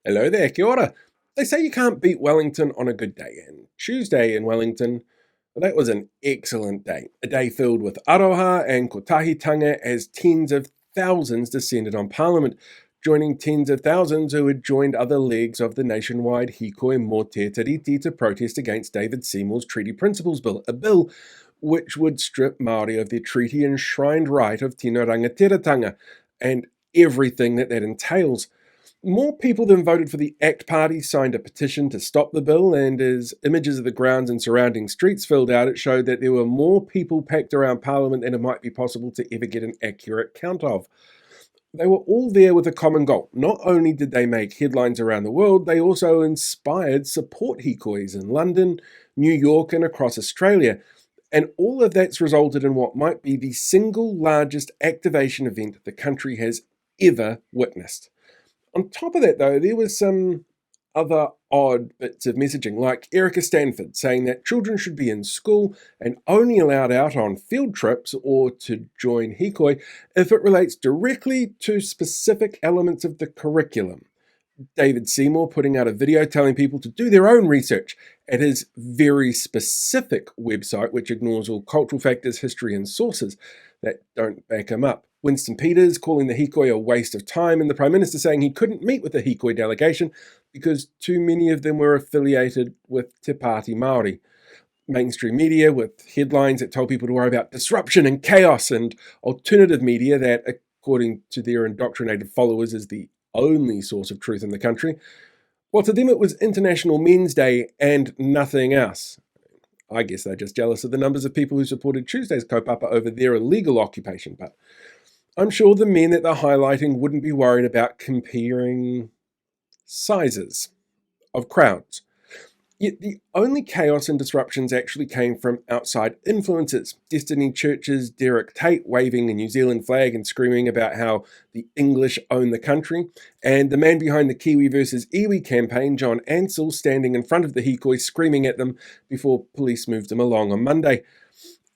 Hello there, kia ora. They say you can't beat Wellington on a good day, and Tuesday in Wellington, well, that was an excellent day. A day filled with aroha and kotahitanga as tens of thousands descended on Parliament, joining tens of thousands who had joined other legs of the nationwide Hikoi mō te tiriti to protest against David Seymour's Treaty Principles Bill, a bill which would strip Māori of their treaty-enshrined right of tino rangatiratanga and everything that entails. More people than voted for the ACT Party signed a petition to stop the bill, and as images of the grounds and surrounding streets filled out, it showed that there were more people packed around Parliament than it might be possible to ever get an accurate count of. They were all there with a common goal. Not only did they make headlines around the world, they also inspired support hikois in London, New York, and across Australia. And all of that's resulted in what might be the single largest activation event the country has ever witnessed. On top of that, though, there was some other odd bits of messaging, like Erica Stanford saying that children should be in school and only allowed out on field trips or to join Hikoi if it relates directly to specific elements of the curriculum. David Seymour putting out a video telling people to do their own research at his very specific website, which ignores all cultural factors, history, and sources that don't back him up. Winston Peters calling the Hikoi a waste of time, and the Prime Minister saying he couldn't meet with the Hikoi delegation because too many of them were affiliated with Te Pāti Māori. Mainstream media with headlines that told people to worry about disruption and chaos, and alternative media that, according to their indoctrinated followers, is the only source of truth in the country. Well, to them it was International Men's Day and nothing else. I guess they're just jealous of the numbers of people who supported Tuesday's kaupapa over their illegal occupation, but I'm sure the men that they're highlighting wouldn't be worried about comparing sizes of crowds. Yet the only chaos and disruptions actually came from outside influences. Destiny Church's Derek Tate waving a New Zealand flag and screaming about how the English own the country, and the man behind the Kiwi versus Iwi campaign, John Ansell, standing in front of the Hikoi screaming at them before police moved him along on Monday.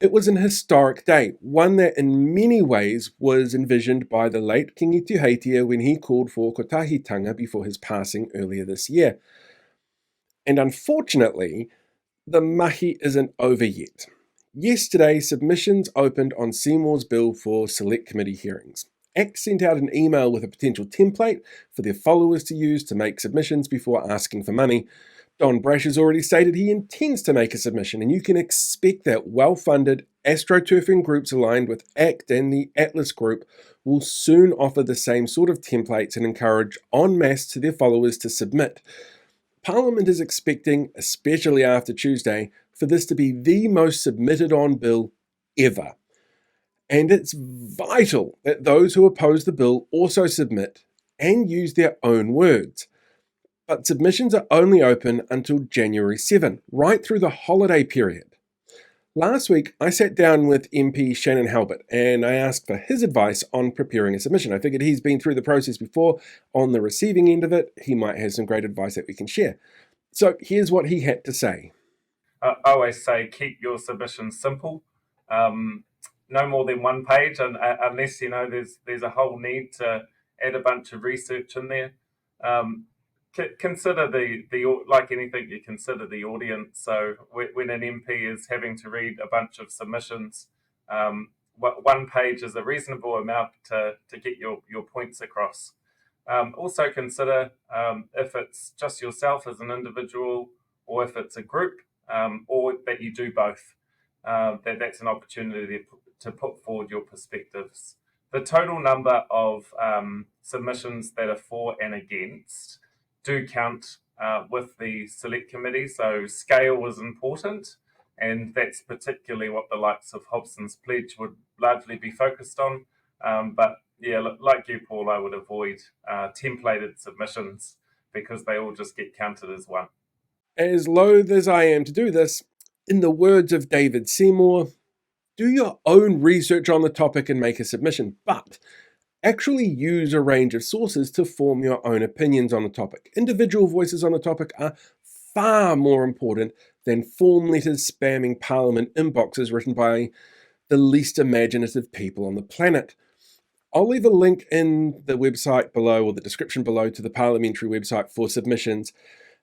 It was an historic day, one that in many ways was envisioned by the late Kingi Tuheitia when he called for kotahitanga before his passing earlier this year. And unfortunately, the mahi isn't over yet. Yesterday, submissions opened on Seymour's bill for select committee hearings. ACT sent out an email with a potential template for their followers to use to make submissions before asking for money. Don Brash has already stated he intends to make a submission, and you can expect that well-funded astroturfing groups aligned with ACT and the Atlas Group will soon offer the same sort of templates and encourage en masse to their followers to submit. Parliament is expecting, especially after Tuesday, for this to be the most submitted on bill ever. And it's vital that those who oppose the bill also submit and use their own words. But submissions are only open until January 7, right through the holiday period. Last week, I sat down with MP Shannon Halbert and I asked for his advice on preparing a submission. I figured he's been through the process before on the receiving end of it. He might have some great advice that we can share. So here's what he had to say. I always say keep your submissions simple. No more than one page, and unless there's a whole need to add a bunch of research in there. Consider the like anything, you consider the audience. So when an MP is having to read a bunch of submissions, one page is a reasonable amount to get your points across. Also consider if it's just yourself as an individual or if it's a group, or that you do both. That's an opportunity to put forward your perspectives. The total number of submissions that are for and against do count with the select committee, so scale was important, and that's particularly what the likes of Hobson's Pledge would largely be focused on. But yeah, like you, Paul, I would avoid templated submissions because they all just get counted as one. As loath as I am to do this, in the words of David Seymour, do your own research on the topic and make a submission, but actually use a range of sources to form your own opinions on the topic. Individual voices on the topic are far more important than form letters spamming Parliament inboxes written by the least imaginative people on the planet. I'll leave a link in the website below or the description below to the parliamentary website for submissions,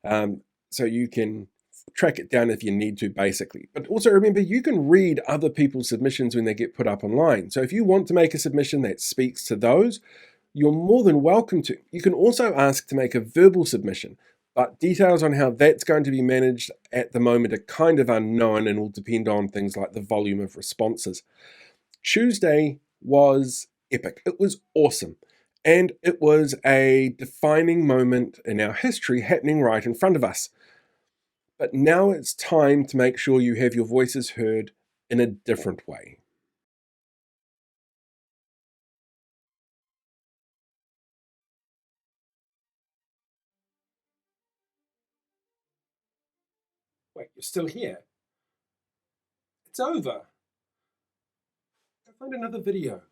so you can track it down if you need to, basically. But also remember, you can read other people's submissions when they get put up online. So if you want to make a submission that speaks to those, you're more than welcome to. You can also ask to make a verbal submission, but details on how that's going to be managed at the moment are kind of unknown and will depend on things like the volume of responses. Tuesday was epic. It was awesome. And it was a defining moment in our history happening right in front of us. But now it's time to make sure you have your voices heard in a different way. Wait, you're still here? It's over. Go find another video.